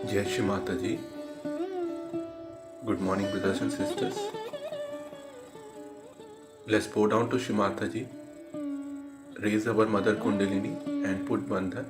Jai Shri Mataji. Good morning, brothers and sisters. Let's bow down to Shri Mataji, raise our mother Kundalini and put bandhan.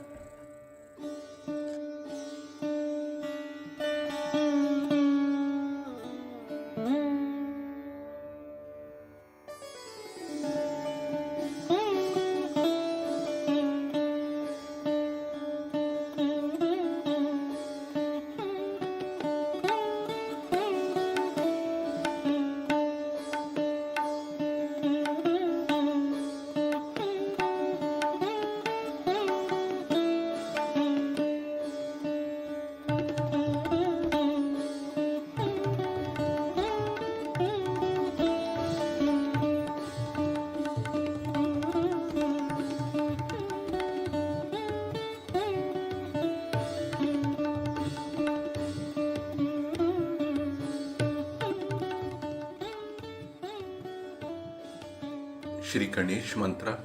Shri Ganesh Mantra.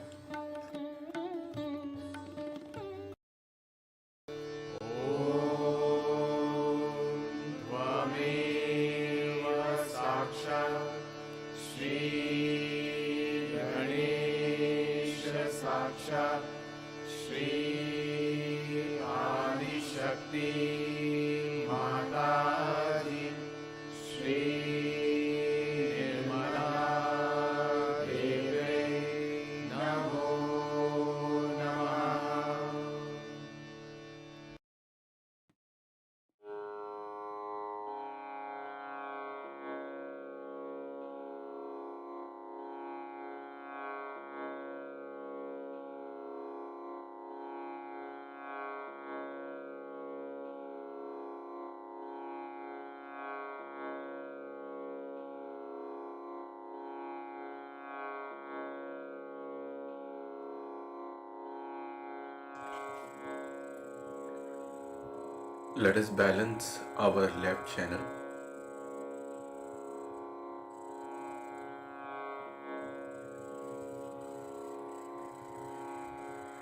Let us balance our left channel.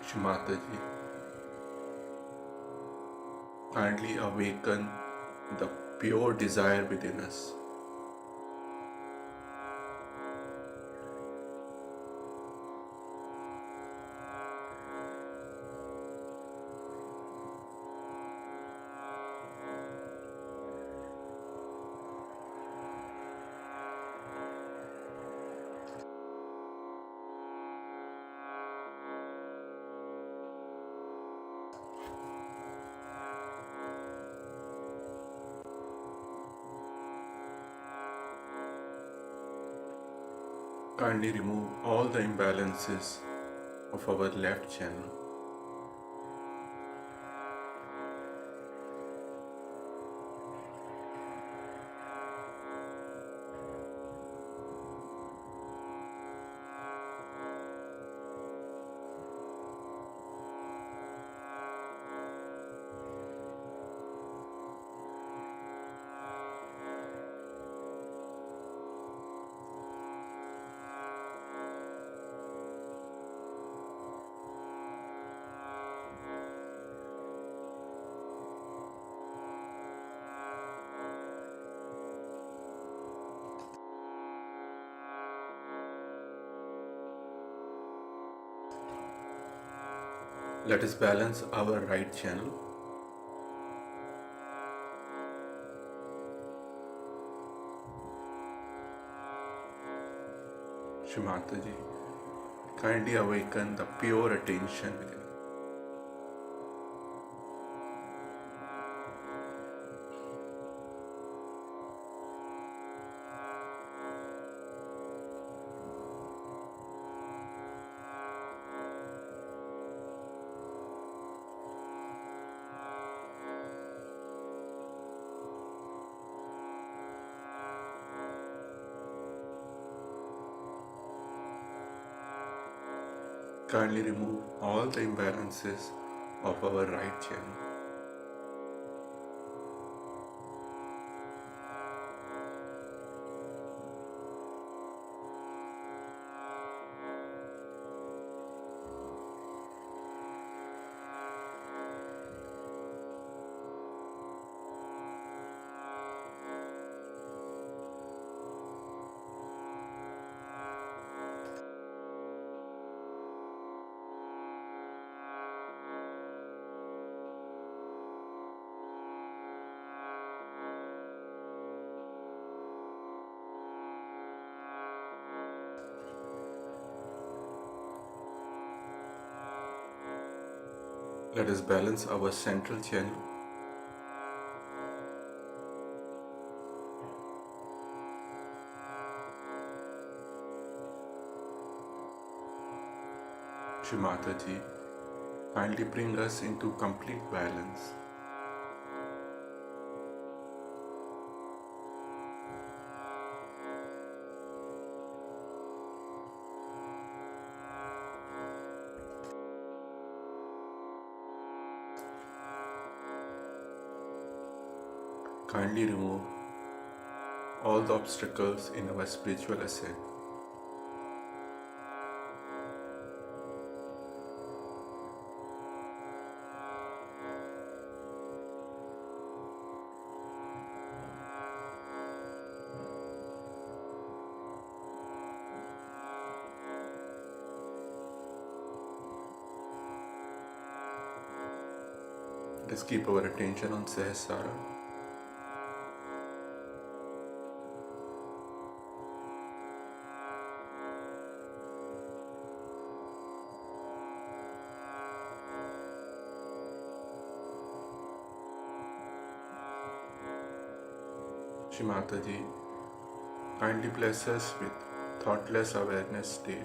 Shri Mataji, kindly awaken the pure desire within us. Kindly remove all the imbalances of our left channel. Let us balance our right channel. Shri Mataji, kindly awaken the pure attention within. Kindly remove all the imbalances of our right channel. Let us balance our central channel. Shri Mataji, kindly bring us into complete balance. Kindly remove all the obstacles in our spiritual ascent. Let's keep our attention on Sahasrara. Shri Mataji, kindly bless us with thoughtless awareness state.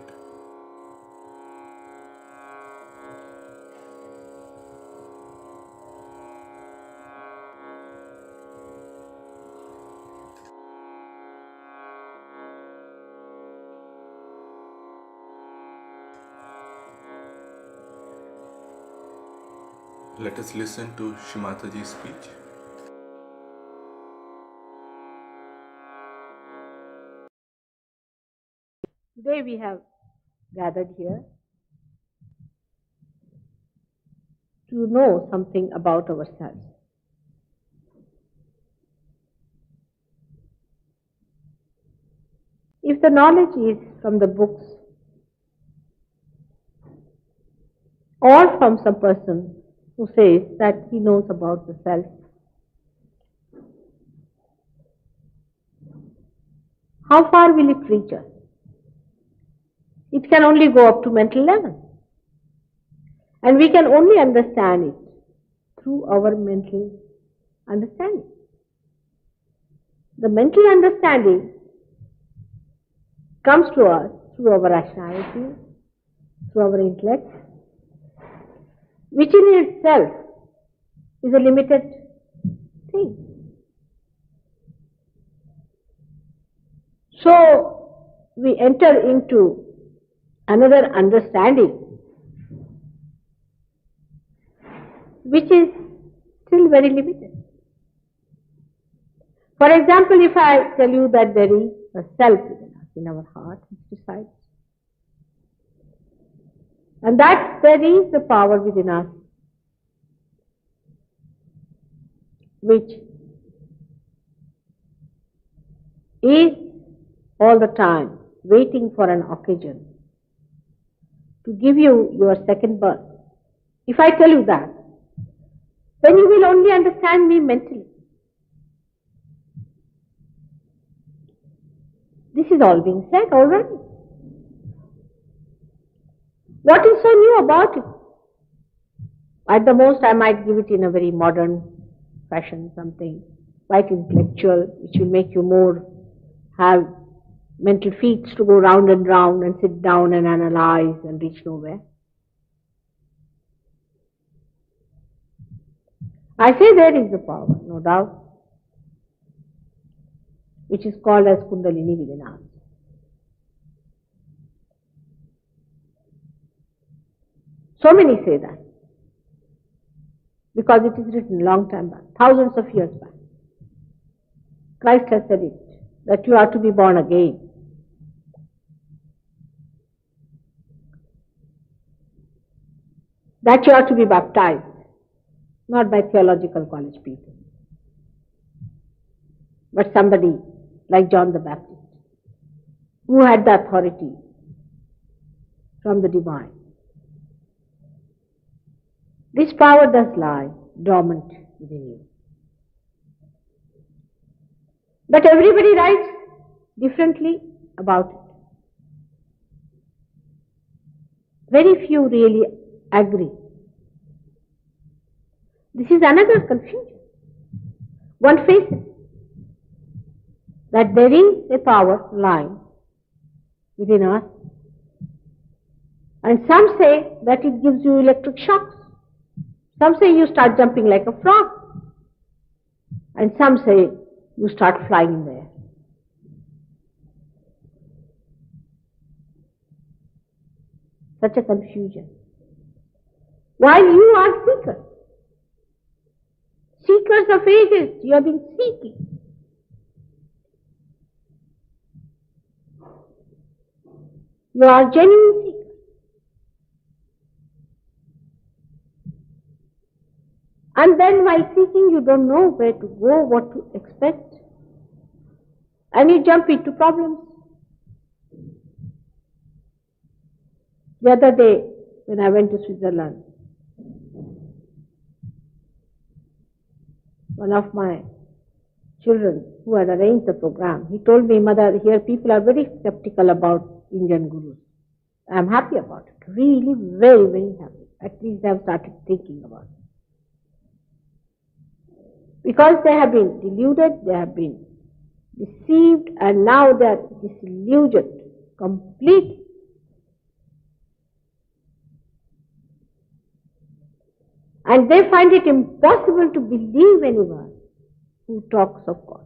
Let us listen to Shri Mataji's speech. Today we have gathered here to know something about ourselves. If the knowledge is from the books or from some person who says that he knows about the self, how far will it reach us? It can only go up to mental level. And we can only understand it through our mental understanding. The mental understanding comes to us through our rationality, through our intellect, which in itself is a limited thing. So we enter into another understanding which is still very limited. For example, if I tell you that there is a self within us, in our heart, which decides, and that there is the power within us which is all the time waiting for an occasion to give you your second birth. If I tell you that, then you will only understand me mentally. This is all being said already. What is so new about it? At the most, I might give it in a very modern fashion, something quite intellectual, which will make you more have mental feats to go round and sit down and analyze and reach nowhere. I say there is a power, no doubt, which is called as Kundalini within us. So many say that, because it is written long time back, thousands of years back. Christ has said it, that you are to be born again. That you are to be baptized, not by theological college people, but somebody like John the Baptist, who had the authority from the divine. This power does lie dormant within you. But everybody writes differently about it. Very few really agree This is another confusion. One faces that there is a power lying within us, and some say that it gives you electric shocks. Some say you start jumping like a frog, and some say you start flying in the air. Such a confusion. While you are seekers, seekers of ages, you have been seeking. You are genuine seekers. And then while seeking, you don't know where to go, what to expect. And you jump into problems. The other day, when I went to Switzerland, one of my children who had arranged the program, he told me, "Mother, here people are very skeptical about Indian gurus." I am happy about it. Really, very, very happy. At least I have started thinking about it. Because they have been deluded, they have been deceived, and now they are disillusioned completely. And they find it impossible to believe anyone who talks of God.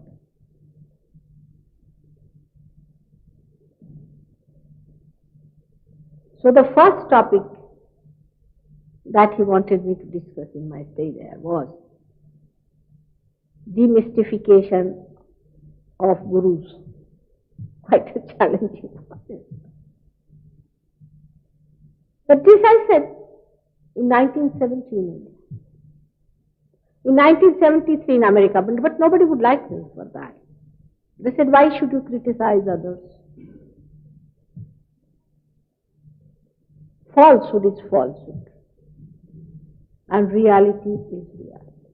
So the first topic that he wanted me to discuss in my stay there was demystification of gurus. Quite a challenging process. But this I said in 1917. In 1973 in America, but nobody would like me for that. They said, "Why should you criticize others? Falsehood is falsehood, and reality is reality."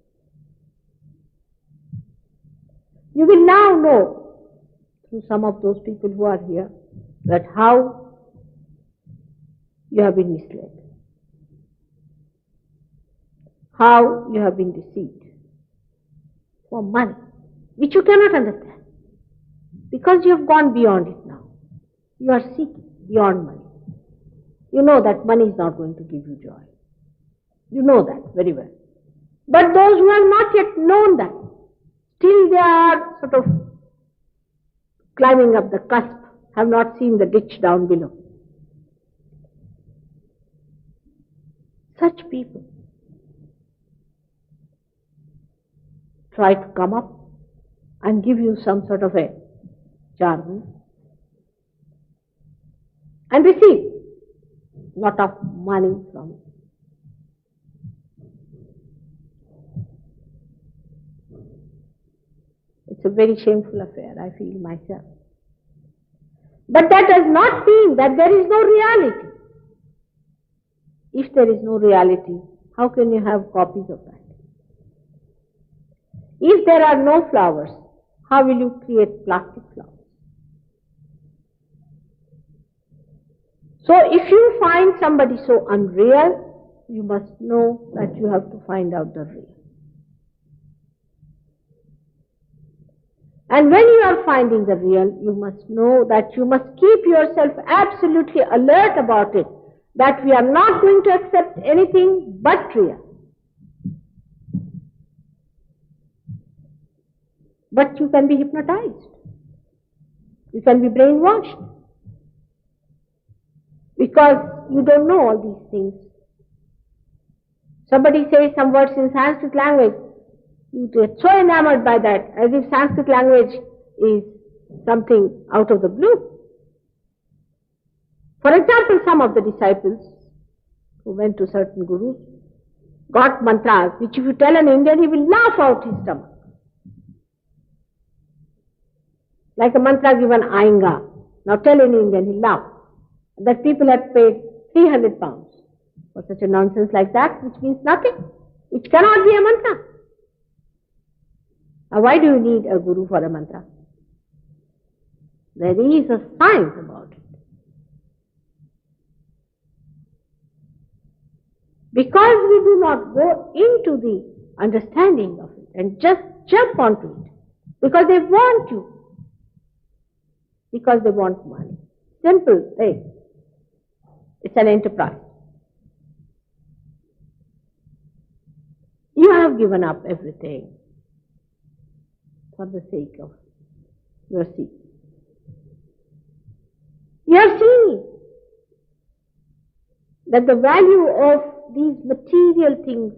You will now know, through some of those people who are here, that how you have been misled, how you have been deceived for money, which you cannot understand, because you have gone beyond it now. You are seeking beyond money. You know that money is not going to give you joy. You know that very well. But those who have not yet known that, still they are sort of climbing up the cusp, have not seen the ditch down below. Such people try to come up and give you some sort of a jargon and receive a lot of money from it. It's a very shameful affair, I feel myself. But that does not mean that there is no reality. If there is no reality, how can you have copies of that? If there are no flowers, how will you create plastic flowers? So if you find somebody so unreal, you must know that you have to find out the real. And when you are finding the real, you must know that you must keep yourself absolutely alert about it, that we are not going to accept anything but real. But you can be hypnotized. You can be brainwashed. Because you don't know all these things. Somebody says some words in Sanskrit language, you get so enamored by that, as if Sanskrit language is something out of the blue. For example, some of the disciples who went to certain gurus got mantras, which if you tell an Indian, he will laugh out his stomach. Like a mantra given Ainga. Now tell an Indian, he'll laugh. That people have paid 300 pounds for such a nonsense like that, which means nothing, which cannot be a mantra. Now why do you need a guru for a mantra? There is a science about it. Because we do not go into the understanding of it and just jump onto it because they want you, because they want money. Simple thing. It's an enterprise. You have given up everything for the sake of your seat. You have seen that the value of these material things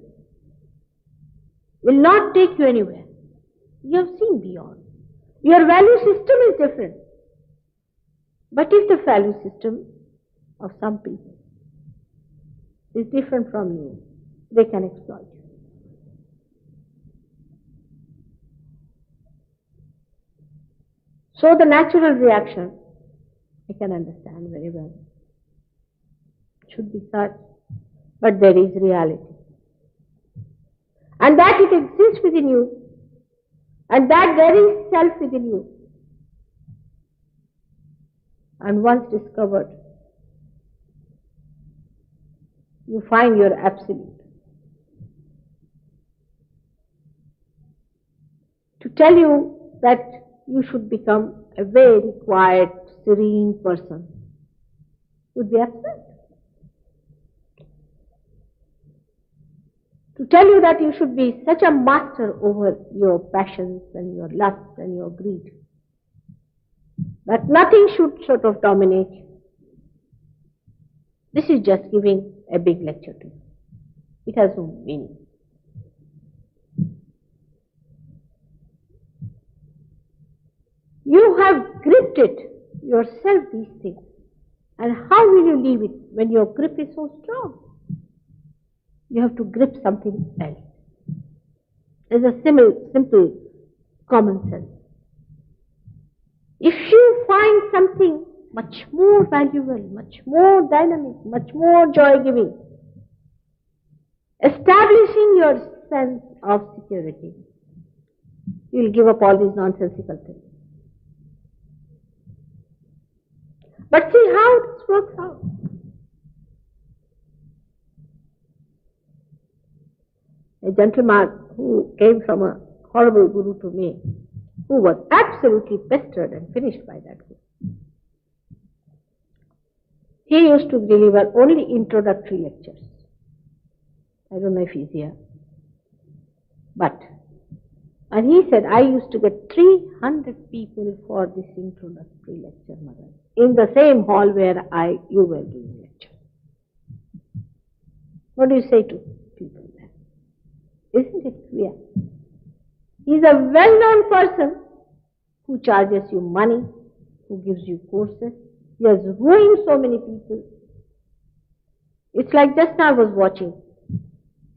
will not take you anywhere. You have seen beyond. Your value system is different. But if the value system of some people is different from you, they can exploit you. So the natural reaction, I can understand very well, should be such, but there is reality. And that it exists within you, and that there is self within you. And once discovered, you find your absolute. To tell you that you should become a very quiet, serene person would be absurd. To tell you that you should be such a master over your passions and your lusts and your greed, that nothing should sort of dominate you. This is just giving a big lecture to you. It has no meaning. You have gripped it yourself, these things. And how will you leave it when your grip is so strong? You have to grip something else. There's a simple common sense. If you find something much more valuable, much more dynamic, much more joy-giving, establishing your sense of security, you will give up all these nonsensical things. But see how this works out. A gentleman who came from a horrible guru to me, who was absolutely pestered and finished by that guru. He used to deliver only introductory lectures. I don't know if he's here. And he said, I used to get 300 people for this introductory lecture, Mother, in the same hall where you were doing lecture. What do you say to people then? Isn't it clear? He's a well-known person who charges you money, who gives you courses. He has ruined so many people. It's like just now I was watching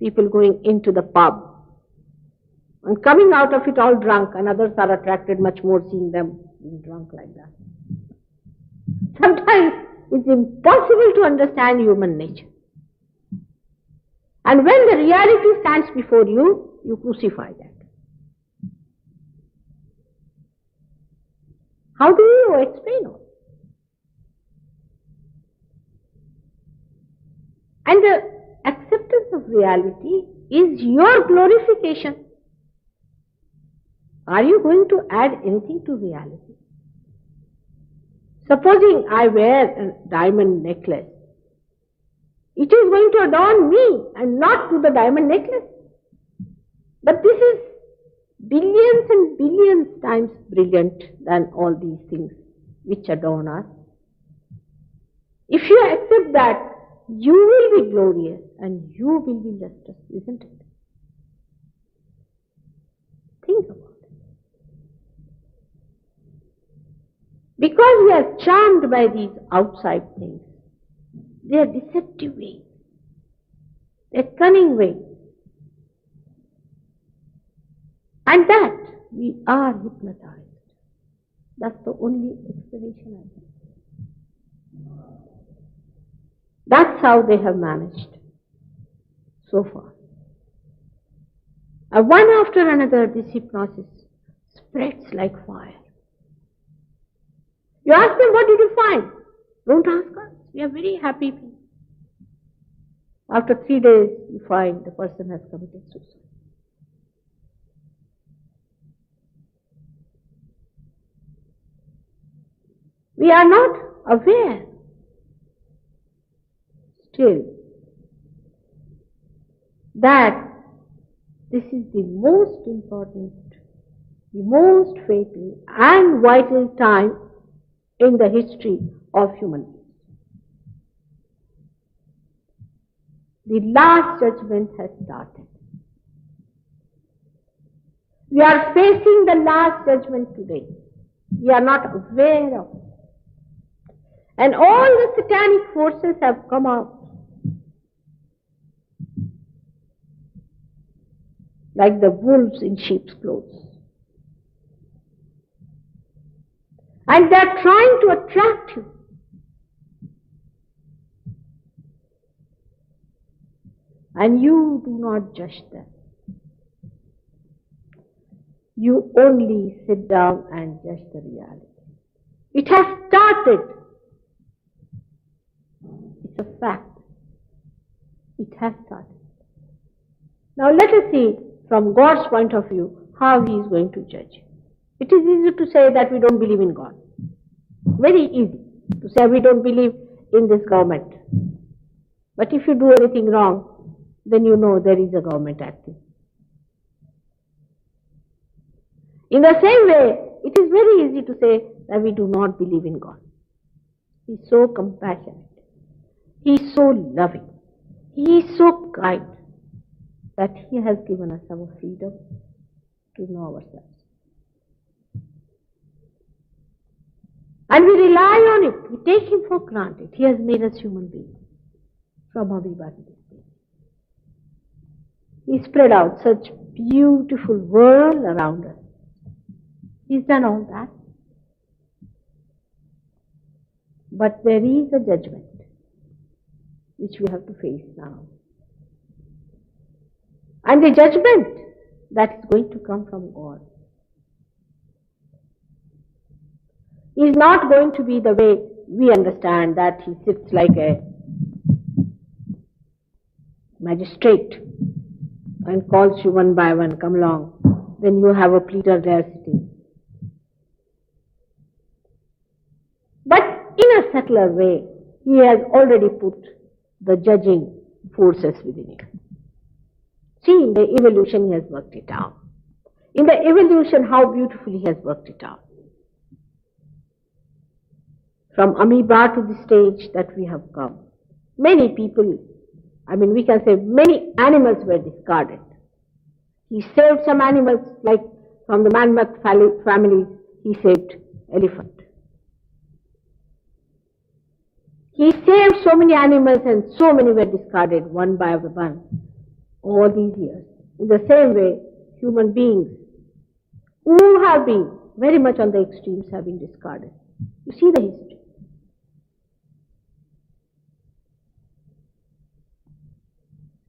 people going into the pub and coming out of it all drunk, and others are attracted much more seeing them being drunk like that. Sometimes it's impossible to understand human nature. And when the reality stands before you, you crucify that. How do you explain all? And the acceptance of reality is your glorification. Are you going to add anything to reality? Supposing I wear a diamond necklace, it is going to adorn me and not to the diamond necklace. But this is billions and billions times brilliant than all these things which adorn us. If you accept that, you will be glorious and you will be lustrous, isn't it? Think about it. Because we are charmed by these outside things, they are deceptive ways, they are cunning ways, and that we are hypnotized. That's the only explanation I have. That's how they have managed so far. And one after another, this hypnosis spreads like fire. You ask them, what did you find? Don't ask us. We are very happy people. After 3 days, you find the person has committed suicide. We are not aware. Still, that this is the most important, the most fatal and vital time in the history of human beings. The last judgment has started. We are facing the last judgment today. We are not aware of it. And all the satanic forces have come out. Like the wolves in sheep's clothes. And they are trying to attract you. And you do not judge them. You only sit down and judge the reality. It has started. It's a fact. It has started. Now let us see from God's point of view how He is going to judge. It is easy to say that we don't believe in God. Very easy to say we don't believe in this government. But if you do anything wrong, then you know there is a government acting. In the same way, it is very easy to say that we do not believe in God. He is so compassionate. He is so loving. He is so kind that He has given us our freedom to know ourselves. And we rely on it. We take Him for granted. He has made us human beings from our body. He spread out such beautiful world around us. He's done all that. But there is a judgment which we have to face now. And the judgment that is going to come from God is not going to be the way we understand, that He sits like a magistrate and calls you one by one, come along. Then you have a pleader there sitting. But in a subtler way, He has already put the judging forces within you. See, in the evolution He has worked it out. In the evolution, how beautifully He has worked it out. From amoeba to the stage that we have come. Many people, we can say many animals were discarded. He saved some animals, like from the mammoth family, He saved elephant. He saved so many animals and so many were discarded one by one all these years. In the same way, human beings who have been very much on the extremes have been discarded. You see the history.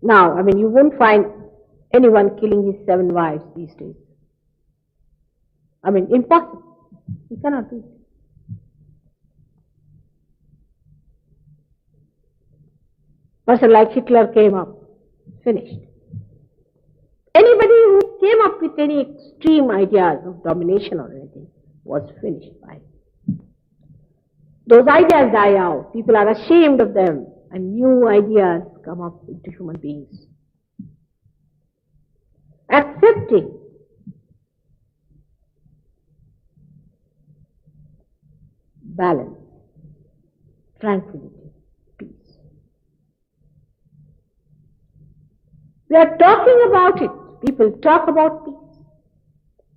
Now, you won't find anyone killing his 7 wives these days. Impossible. You cannot do it. Person like Hitler came up, finished. Anybody who came up with any extreme ideas of domination or anything was finished by it. Those ideas die out. People are ashamed of them, and new ideas come up into human beings. Accepting balance, tranquility, peace. We are talking about it. People talk about peace.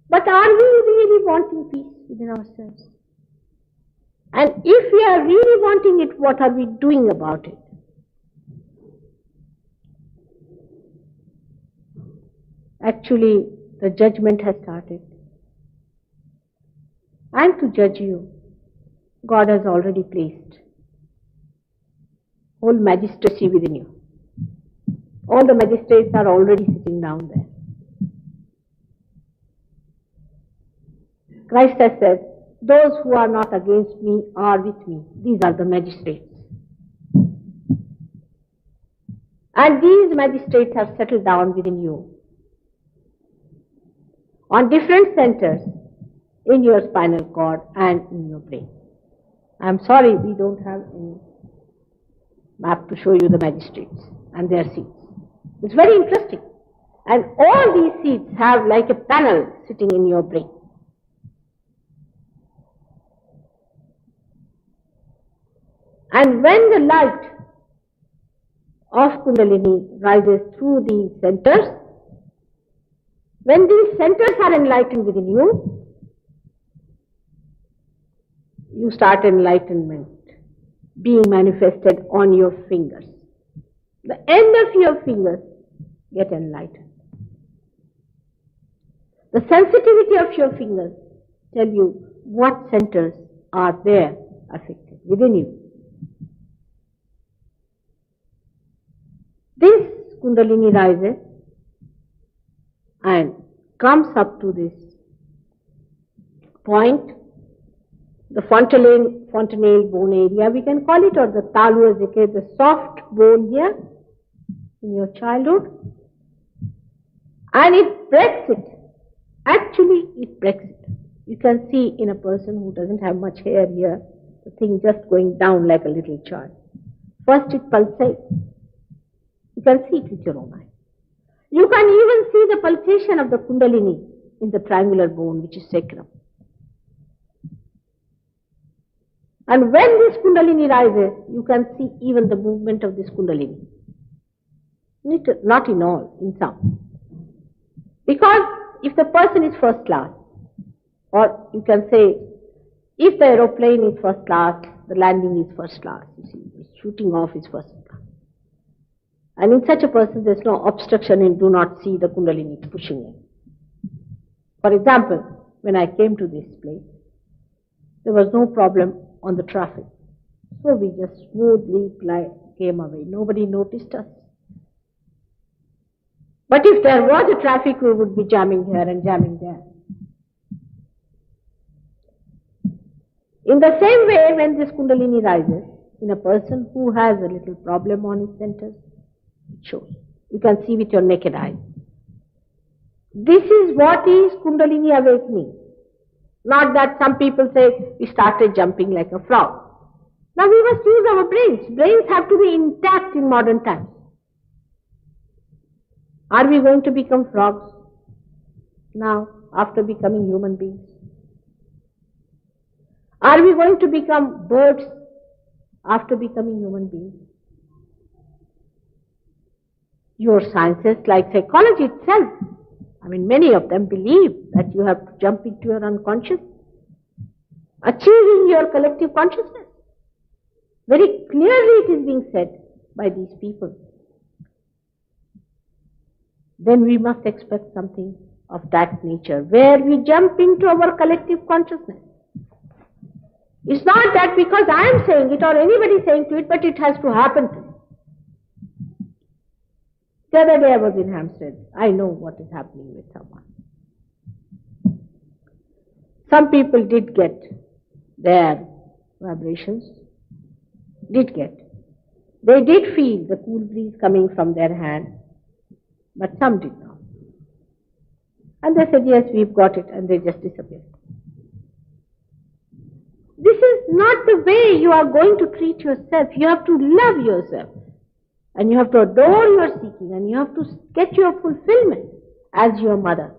But are we really wanting peace within ourselves? And if we are really wanting it, what are we doing about it? Actually, the judgment has started. And to judge you, God has already placed whole magistracy within you. All the magistrates are already sitting down there. Christ has said, those who are not against me are with me. These are the magistrates. And these magistrates have settled down within you on different centers in your spinal cord and in your brain. I'm sorry, we don't have any map to show you the magistrates and their seats. It's very interesting. And all these seats have like a panel sitting in your brain. And when the light of Kundalini rises through these centers, when these centers are enlightened within you, you start enlightenment being manifested on your fingers. The end of your fingers get enlightened. The sensitivity of your fingers tell you what centers are there affected within you. This Kundalini rises and comes up to this point, the fontanelle bone area, we can call it, or the talu as the soft bone here in your childhood, and it breaks it. Actually, it breaks it. You can see in a person who doesn't have much hair here, the thing just going down like a little child. First it pulsates. You can see it with your own eye. You can even see the pulsation of the Kundalini in the triangular bone, which is sacrum. And when this Kundalini rises, you can see even the movement of this Kundalini. Not in all, in some. Because if the person is first class, or you can say, if the aeroplane is first class, the landing is first class. You see, shooting off is first class. And in such a person, there is no obstruction and do not see the Kundalini pushing in. For example, when I came to this place, there was no problem on the traffic. So we just smoothly came away. Nobody noticed us. But if there was a traffic, we would be jamming here and jamming there. In the same way, when this Kundalini rises in a person who has a little problem on his centers, it shows. You can see with your naked eye. This is what is Kundalini awakening. Not that some people say we started jumping like a frog. Now we must use our brains. Brains have to be intact in modern times. Are we going to become frogs now after becoming human beings? Are we going to become birds after becoming human beings? Your sciences like psychology itself, many of them believe that you have to jump into your unconscious, achieving your collective consciousness. Very clearly it is being said by these people. Then we must expect something of that nature, where we jump into our collective consciousness. It's not that because I am saying it or anybody saying to it, but it has to happen to me. The other day I was in Hampstead. I know what is happening with someone. Some people did get their vibrations, They did feel the cool breeze coming from their hand, but some did not. And they said, yes, we've got it, and they just disappeared. This is not the way you are going to treat yourself. You have to love yourself. And you have to adore your seeking, and you have to get your fulfillment as your mother.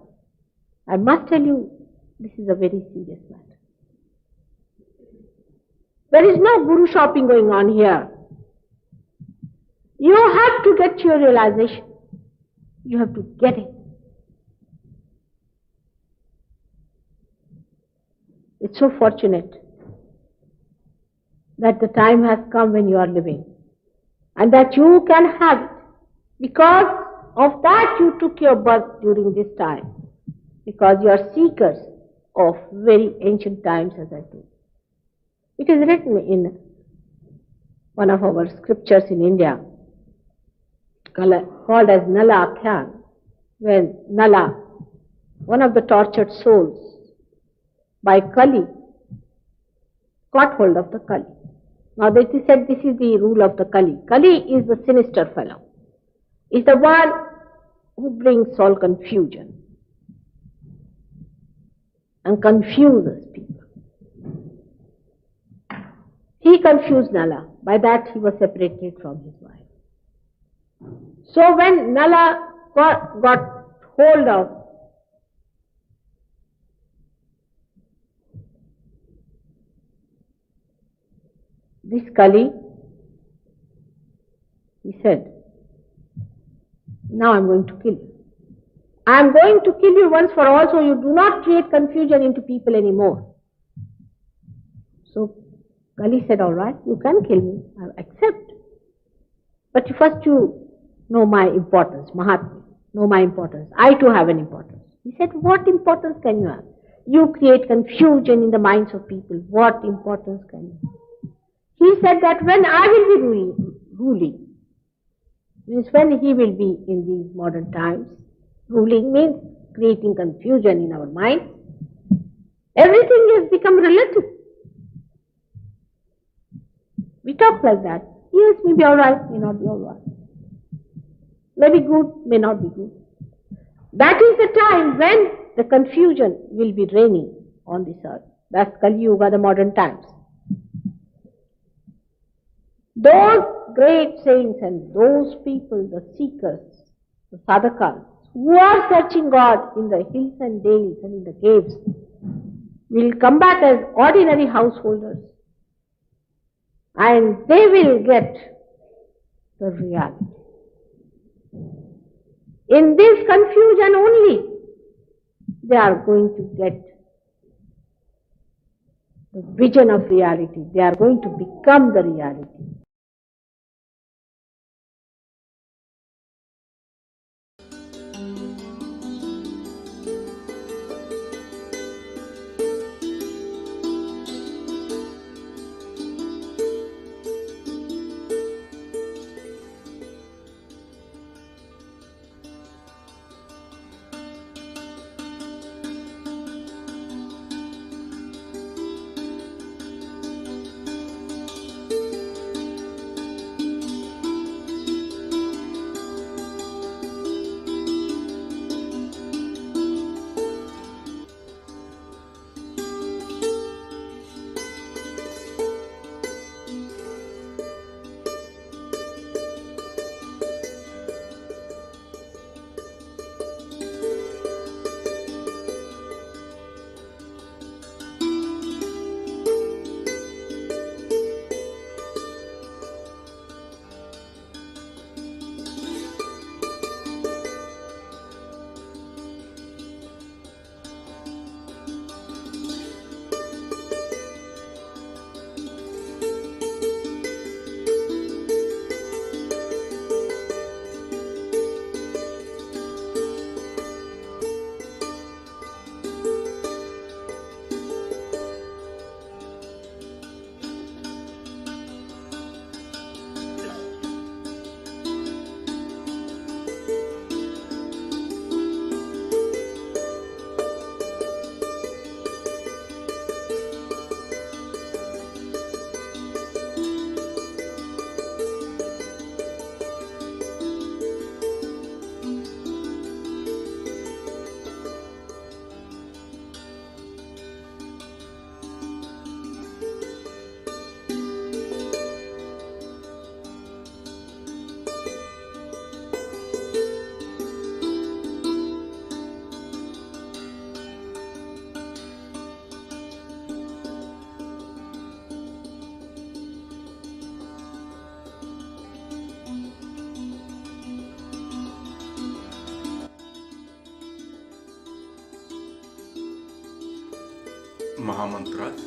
I must tell you, this is a very serious matter. There is no guru shopping going on here. You have to get your realization. You have to get it. It's so fortunate that the time has come when you are living, and that you can have it. Because of that you took your birth during this time. Because you are seekers of very ancient times, as I told. It is written in one of our scriptures in India, called as Nala Akhyan, when Nala, one of the tortured souls, by Kali, caught hold of the Kali. Now they said this is the rule of the Kali. Kali is the sinister fellow. Is the one who brings all confusion and confuses people. He confused Nala. By that he was separated from his wife. So when Nala got hold of this Kali, he said, now I am going to kill you. I am going to kill you once for all, so you do not create confusion into people anymore. So Kali said, all right, you can kill me, I accept. But first you know my importance, Mahatma, know my importance. I too have an importance. He said, what importance can you have? You create confusion in the minds of people. What importance can you have? He said that when I will be ruling, means when he will be in these modern times, ruling means creating confusion in our minds. Everything has become relative. We talk like that. Yes, may be alright, may not be alright. May be good, may not be good. That is the time when the confusion will be reigning on this earth. That's Kali Yuga, the modern times. Those great saints and those people, the seekers, the sadhakas, who are searching God in the hills and dales and in the caves, will come back as ordinary householders. And they will get the reality. In this confusion only, they are going to get the vision of reality. They are going to become the reality. Mahamantras.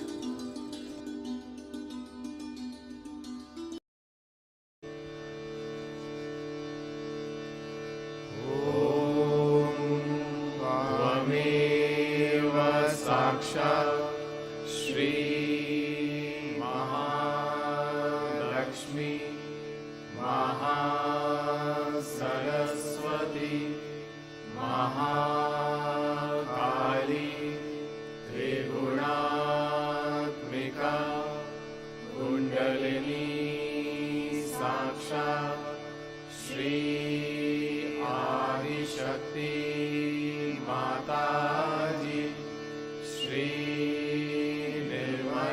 Shri Nirvana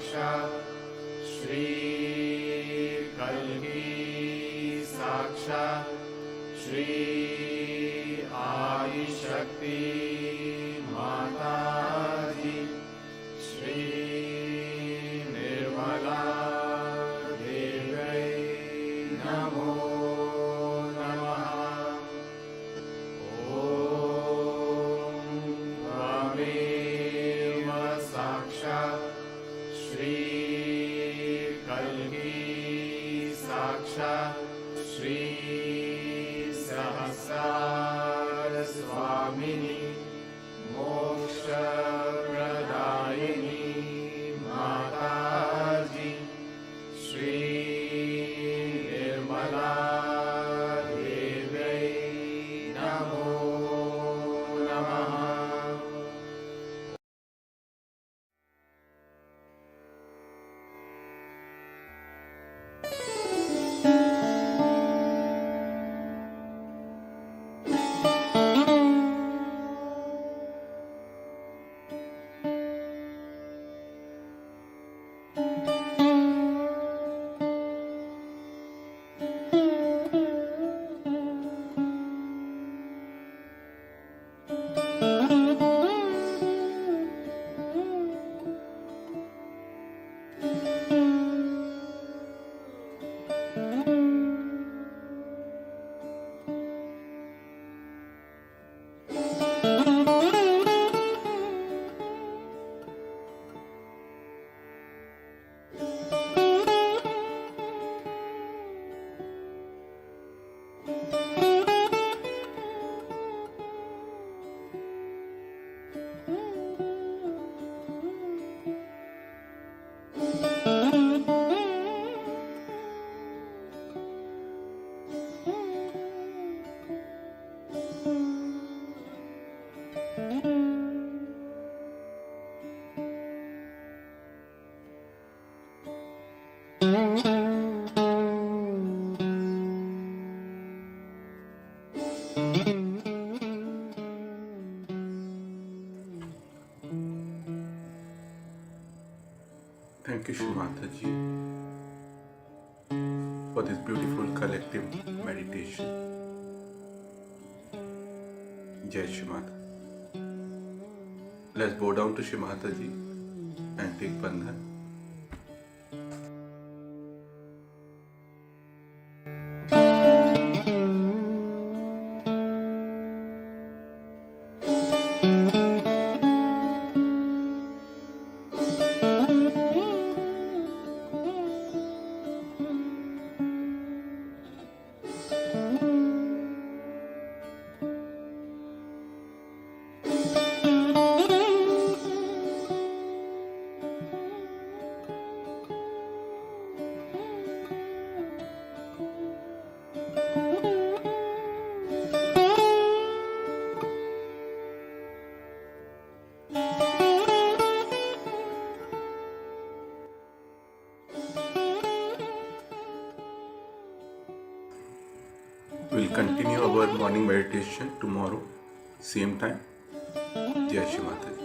साक्षात् श्री कल्की साक्षात् श्री आदिशक्ति माता जी श्री निर्मला देव्यै नमो नमः। त्वमेव साक्षात् श्री कल्की साक्षात् श्री सहस्रार स्वामिनी मोक्षप्रदायिनी माता जी श्री निर्मला देव्यै नमो नमः। Thank you, Shrimata ji, for this beautiful collective meditation. Jai Shrimata. Let's bow down to Shrimata ji and take bandhan. We'll continue our morning meditation tomorrow, same time. Jai Shri Mata Ji.